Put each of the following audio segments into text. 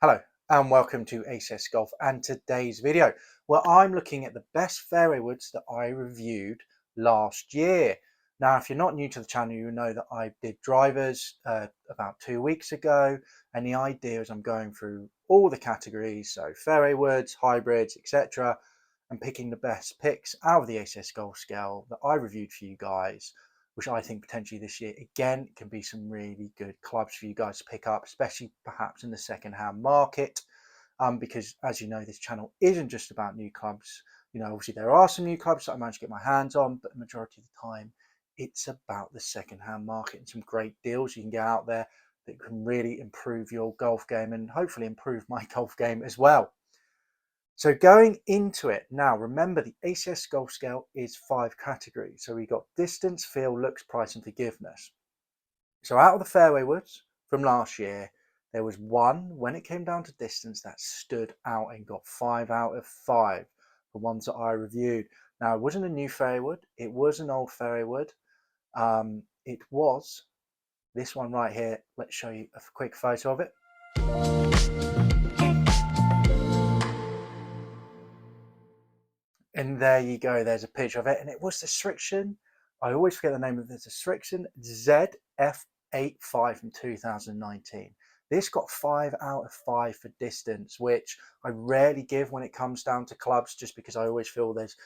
Hello and welcome to ACS Golf and today's video where I'm looking at the best fairway woods that I reviewed last year. Now if you're not new to the channel, you know that I did drivers about 2 weeks ago, and the idea is I'm going through all the categories, so fairway woods, hybrids, etc., and picking the best picks out of the ACS Golf scale that I reviewed for you guys, which I think potentially this year again can be some really good clubs for you guys to pick up, especially perhaps in the second-hand market. Because as you know, this channel isn't just about new clubs. Obviously there are some new clubs that I managed to get my hands on, but the majority of the time it's about the second-hand market and some great deals you can get out there that can really improve your golf game and hopefully improve my golf game as well. So going into it now, remember the ACS Golf Scale is 5 categories. So we got distance, feel, looks, price, and forgiveness. So out of the fairway woods from last year, there was one when it came down to distance that stood out and got 5 out of 5. The ones that I reviewed. Now it wasn't a new fairway wood; it was an old fairway wood. It was this one right here. Let's show you a quick photo of it. And there you go, there's a picture of it, and it was the Strixon. I always forget the name of it. The Strixon ZF85 from 2019. This got 5 out of 5 for distance, which I rarely give when it comes down to clubs, just because I always feel there's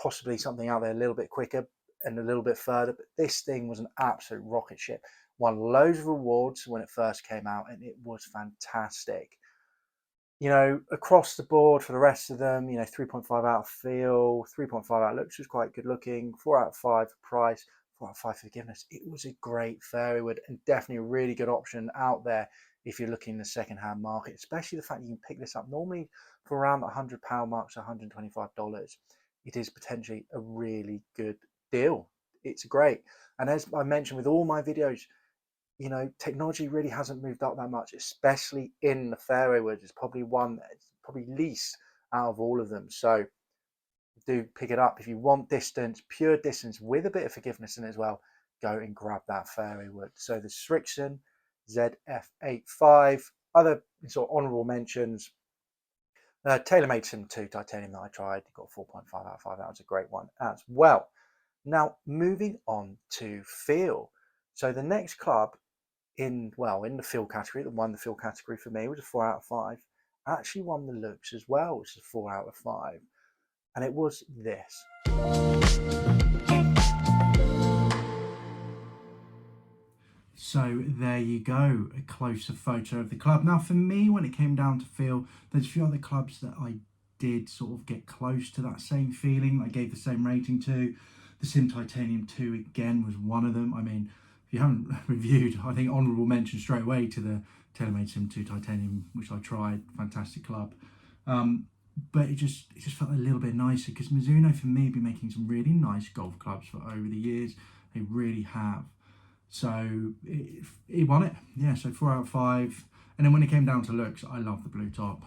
possibly something out there a little bit quicker and a little bit further. But this thing was an absolute rocket ship. Won loads of awards when it first came out, and it was fantastic. Across the board for the rest of them, 3.5 out of feel, 3.5 out of looks was quite good looking, 4 out of 5 for price, 4 out of 5 for forgiveness. It was a great fairway wood and definitely a really good option out there if you're looking in the second-hand market, especially the fact you can pick this up normally for around the £100 mark, so $125. It is potentially a really good deal. It's great. And as I mentioned with all my videos, technology really hasn't moved up that much, especially in the fairway woods. It's probably one that's probably least out of all of them. So do pick it up if you want distance, pure distance with a bit of forgiveness in it as well. Go and grab that fairway wood. So the Strixon ZF85, other sort of honourable mentions. TaylorMade Sim 2 Titanium that I tried, got 4.5 out of 5. That was a great one as well. Now moving on to feel. So the next club in the field category that won the field category for me was a 4 out of 5. Actually won the looks as well, which is a 4 out of 5, and it was this. So there you go, a closer photo of the club. Now for me, when it came down to feel, there's a few other clubs that I did sort of get close to that same feeling. I gave the same rating to. The Sim Titanium 2 again was one of them. I mean, if you haven't reviewed, I think honourable mention straight away to the TaylorMade Sim 2 Titanium, which I tried. Fantastic club. But it just felt a little bit nicer because Mizuno, for me, have been making some really nice golf clubs for over the years. They really have. So it won it. Yeah, so 4 out of 5. And then when it came down to looks, I love the blue top.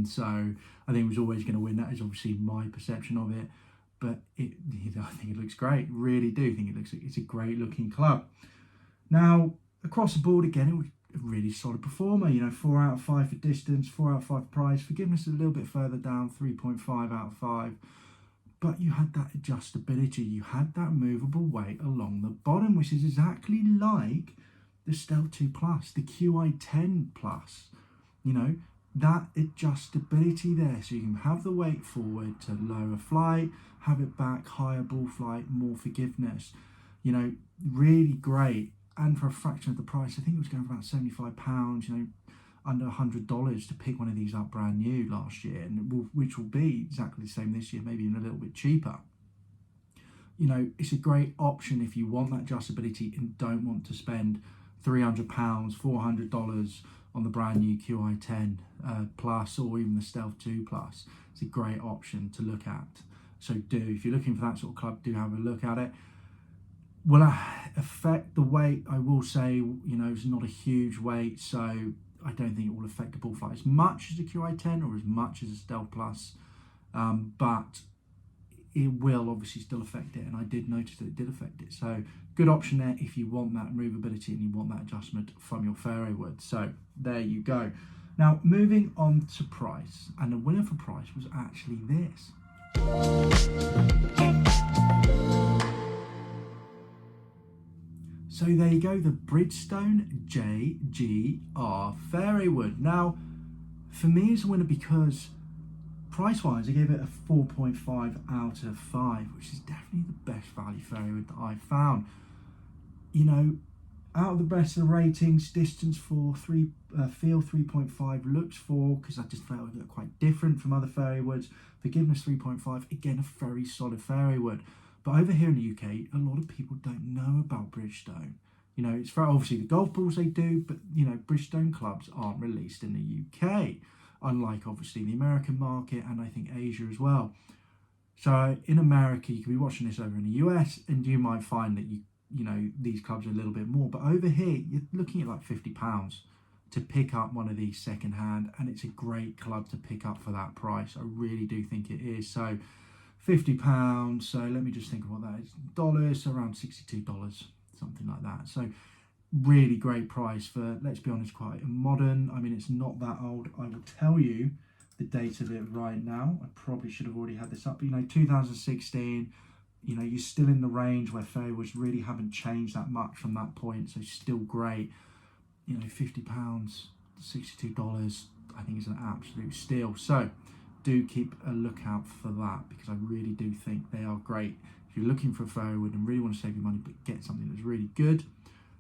So I think it was always going to win. That is obviously my perception of it. But I think it looks great. Really do think it's a great looking club. Now, across the board again, it was a really solid performer. 4 out of 5 for distance, 4 out of 5 for price. Forgiveness is a little bit further down, 3.5 out of 5. But you had that adjustability. You had that movable weight along the bottom, which is exactly like the Stealth 2 Plus, the QI10 Plus. That adjustability there, so you can have the weight forward to lower flight, have it back, higher ball flight, more forgiveness. Really great. And for a fraction of the price, I think it was going for about £75, under $100 to pick one of these up brand new last year, and which will be exactly the same this year, maybe even a little bit cheaper. It's a great option if you want that adjustability and don't want to spend £300, $400 on the brand new QI10 Plus or even the Stealth 2 Plus. It's a great option to look at. So if you're looking for that sort of club, do have a look at it. Will it affect the weight? I will say, it's not a huge weight, so I don't think it will affect the ball flight as much as the QI10 or as much as the Stealth Plus, but it will obviously still affect it, and I did notice that it did affect it. So good option there if you want that movability and you want that adjustment from your fairway wood. So there you go. Now, moving on to price, and the winner for price was actually this. So there you go, the Bridgestone JGR fairway wood. Now, for me, it's a winner because price-wise, I gave it a 4.5 out of 5, which is definitely the best value fairway wood that I've found. You know, out of the best of the ratings, distance for feel 3.5, looks 4, because I just felt it looked quite different from other fairway woods. Forgiveness 3.5, again a very solid fairway wood. But over here in the UK, a lot of people don't know about Bridgestone. You know, it's very obviously the golf balls they do, but you know, Bridgestone clubs aren't released in the UK, unlike obviously the American market and I think Asia as well. So in America, you can be watching this over in the US, and you might find that you know, these clubs are a little bit more, but over here you're looking at like £50 to pick up one of these second hand, and it's a great club to pick up for that price. I really do think it is. So £50, so let me just think of what that is, dollars, so around $62, something like that. So really great price for, let's be honest, quite a modern, I mean, it's not that old. I will tell you the date of it right now. I probably should have already had this up, but you know, 2016, you know, you're still in the range where fairways really haven't changed that much from that point, so still great. You know, £50, $62, I think is an absolute steal. So do keep a lookout for that, because I really do think they are great. If you're looking for a fairway wood and really want to save your money but get something that's really good,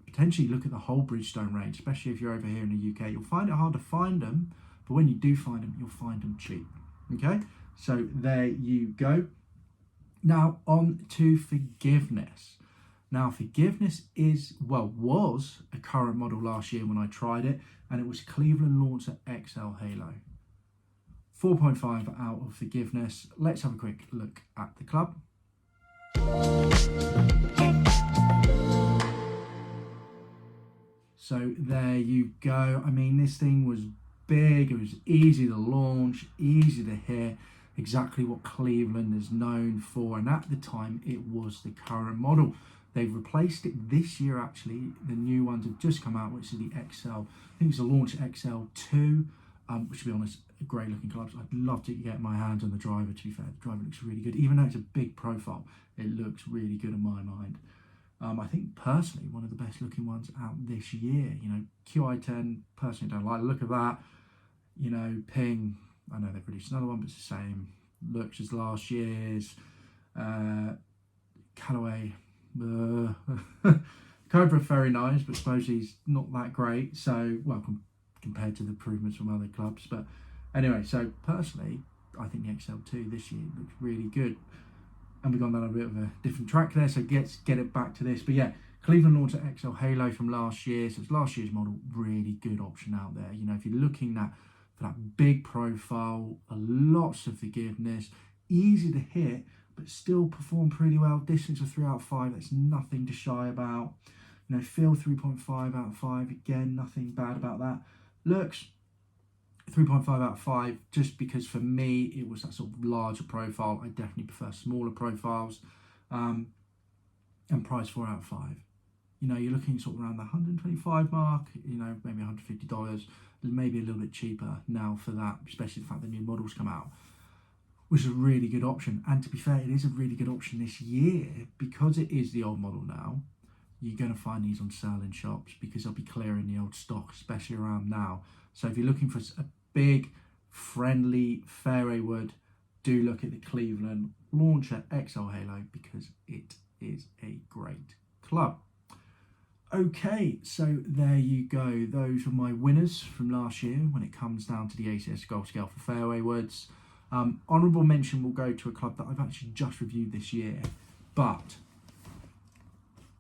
potentially look at the whole Bridgestone range, especially if you're over here in the UK. You'll find it hard to find them, but when you do find them, you'll find them cheap. Okay, so there you go. Now on to Forgiveness. Now Forgiveness was a current model last year when I tried it, and it was Cleveland Launcher XL Halo. 4.5 out of Forgiveness. Let's have a quick look at the club. So there you go. I mean, this thing was big, it was easy to launch, easy to hit, exactly what Cleveland is known for, and at the time it was the current model. They've replaced it this year actually. The new ones have just come out, which is the XL, I think it's the Launch XL2, which to be honest, a great looking clubs. I'd love to get my hands on the driver, to be fair. The driver looks really good, even though it's a big profile, it looks really good in my mind. I think personally one of the best looking ones out this year. You know, QI10, personally don't like the look of that. You know, Ping, I know they've produced another one, but it's the same looks as last year's. Callaway, Cobra, very nice, but suppose he's not that great. So, well, compared to the improvements from other clubs. But anyway, so personally, I think the XL2 this year looks really good. And we've gone down a bit of a different track there, so let's get it back to this. But yeah, Cleveland Launcher XL Halo from last year, so it's last year's model, really good option out there. You know, if you're looking for that big profile, lots of forgiveness, easy to hit, but still perform pretty well. Distance of 3 out of 5, that's nothing to shy about. You know, feel 3.5 out of 5, again, nothing bad about that. Looks 3.5 out of 5, just because for me it was that sort of larger profile. I definitely prefer smaller profiles. And price 4 out of 5. You know, you're looking sort of around the 125 mark, you know, maybe $150, maybe a little bit cheaper now for that, especially the fact that new models come out, which is a really good option. And to be fair, it is a really good option this year, because it is the old model now. You're going to find these on sale in shops, because they'll be clearing the old stock, especially around now. So if you're looking for a big, friendly fairway wood, do look at the Cleveland Launcher XL Halo, because it is a great club. Okay, so there you go. Those were my winners from last year when it comes down to the ACS Golf Scale for fairway woods. Honourable mention will go to a club that I've actually just reviewed this year, but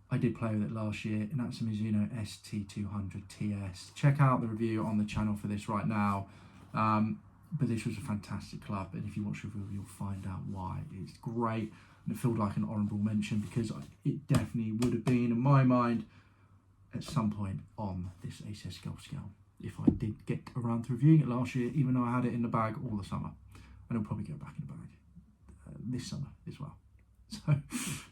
I did play with it last year, and that's the Mizuno ST200 TS. Check out the review on the channel for this right now. But this was a fantastic club, and if you watch the review, you'll find out why. It's great, and it felt like an honourable mention, because it definitely would have been, in my mind, at some point on this ACS Golf Scale, if I did get around to reviewing it last year, even though I had it in the bag all the summer. And I'll probably get back in the bag this summer as well.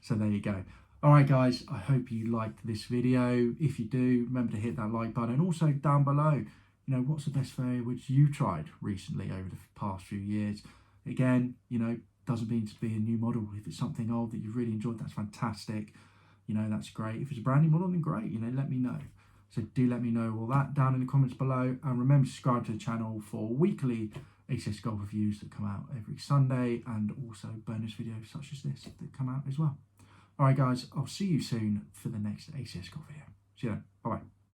So there you go. All right, guys, I hope you liked this video. If you do, remember to hit that like button. And also down below, you know, what's the best fairway which you've tried recently over the past few years? Again, you know, doesn't mean to be a new model. If it's something old that you've really enjoyed, that's fantastic. You know, that's great. If it's a brand new model, then great. You know, let me know. So do let me know all that down in the comments below. And remember to subscribe to the channel for weekly ACS golf reviews that come out every Sunday, and also bonus videos such as this that come out as well. All right, guys, I'll see you soon for the next ACS golf video. See you then. Bye-bye.